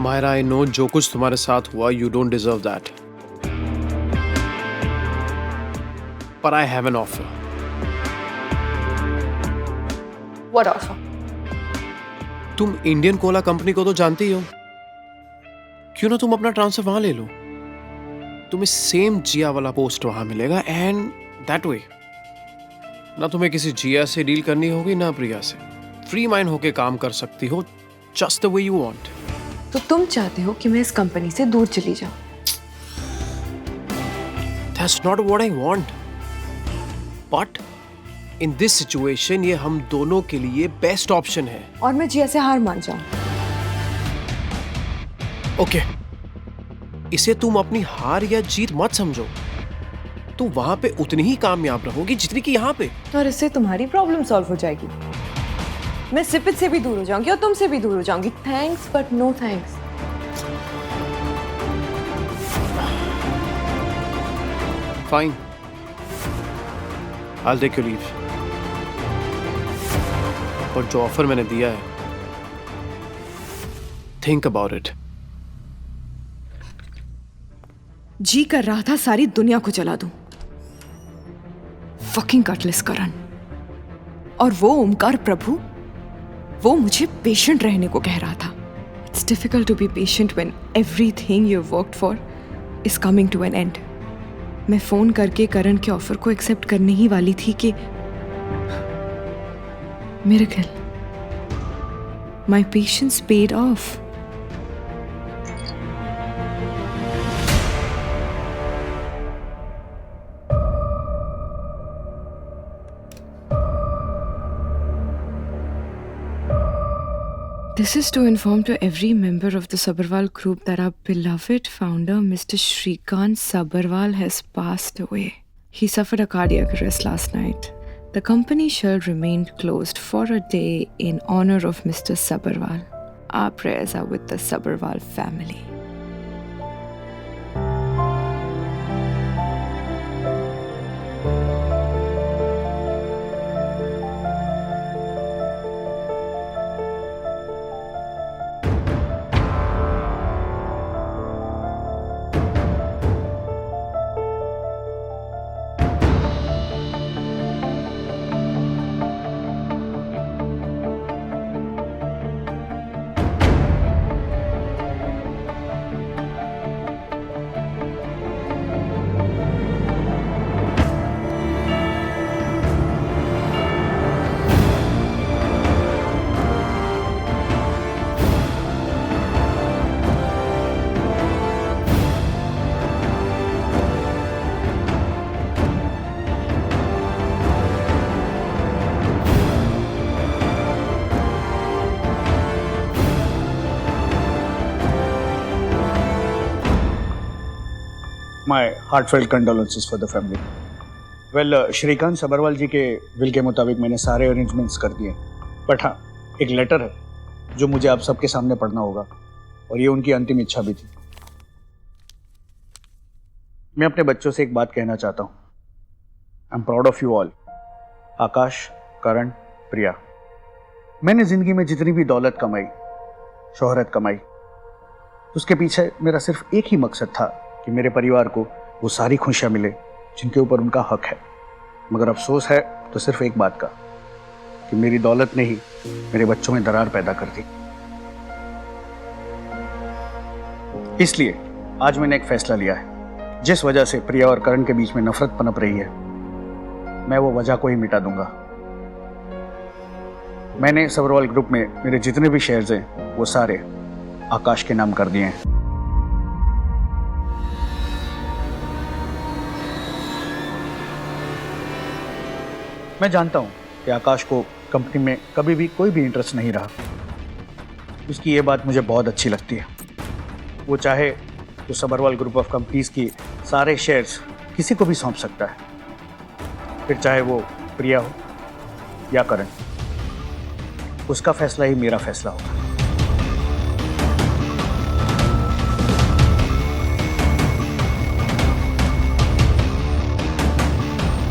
Myra, I know जो कुछ तुम्हारे साथ हुआ, यू डोंट डिजर्व दैट, पर I have an offer. What offer? तुम इंडियन कोला कंपनी को तो जानती ही हो, क्यों ना तुम अपना ट्रांसफर वहां ले लो। तुम्हें सेम जिया वाला पोस्ट वहां मिलेगा, एंड दैट वे ना तुम्हें किसी जिया से डील करनी होगी ना प्रिया से। फ्री माइंड होके काम कर सकती हो, just the way you want. तो तुम चाहते हो कि मैं इस कंपनी से दूर चली जाऊं? That's not what I want. But in this situation ये हम दोनों के लिए बेस्ट ऑप्शन है। और मैं जिया से हार मान जाऊं? ओके, इसे तुम अपनी हार या जीत मत समझो। तुम वहां पे उतनी ही कामयाब रहोगी जितनी कि यहाँ पे। और इससे तुम्हारी प्रॉब्लम सॉल्व हो जाएगी। मैं सिपित से भी दूर हो जाऊंगी और तुमसे भी दूर हो जाऊंगी। Thanks but no thanks. Fine, I'll take your leave। और जो ऑफर मैंने दिया है, think about it। जी कर रहा था सारी दुनिया को जला दूं। फकिंग कटलेस करण। और वो ओमकार प्रभु, वो मुझे पेशेंट रहने को कह रहा था। It's difficult to be patient when everything you worked for is coming to an end. मैं फोन करके करण के ऑफर को एक्सेप्ट करने ही वाली थी कि miracle, my patience paid of. This is to inform to every member of the Sabharwal group that our beloved founder, Mr. Shrikant Sabharwal, has passed away. He suffered a cardiac arrest last night. The company shall remain closed for a day in honor of Mr. Sabharwal. Our prayers are with the Sabharwal family. My heartfelt condolences for the family. Well, Shrikant Sabharwal ji के will के मुताबिक मैंने सारे arrangements कर दिए, but हाँ, एक letter है जो मुझे आप सबके सामने पढ़ना होगा, और ये उनकी अंतिम इच्छा भी थी। मैं अपने बच्चों से एक बात कहना चाहता हूँ। I am proud of you all. Akash, Karan, Priya. मैंने जिंदगी में जितनी भी दौलत कमाई, शोहरत कमाई, उसके पीछे मेरा सिर्फ एक ही मकसद था कि मेरे परिवार को वो सारी खुशियां मिले जिनके ऊपर उनका हक है। मगर अफसोस है तो सिर्फ एक बात का, कि मेरी दौलत ने ही मेरे बच्चों में दरार पैदा कर दी। इसलिए आज मैंने एक फैसला लिया है। जिस वजह से प्रिया और करण के बीच में नफरत पनप रही है, मैं वो वजह को ही मिटा दूंगा। मैंने सबरवाल ग्रुप में मेरे जितने भी शेयर्स हैं वो सारे आकाश के नाम कर दिए हैं। मैं जानता हूं कि आकाश को कंपनी में कभी भी कोई भी इंटरेस्ट नहीं रहा। उसकी ये बात मुझे बहुत अच्छी लगती है। वो चाहे तो सबरवाल ग्रुप ऑफ कंपनीज की सारे शेयर्स किसी को भी सौंप सकता है, फिर चाहे वो प्रिया हो या करण। उसका फैसला ही मेरा फैसला होगा।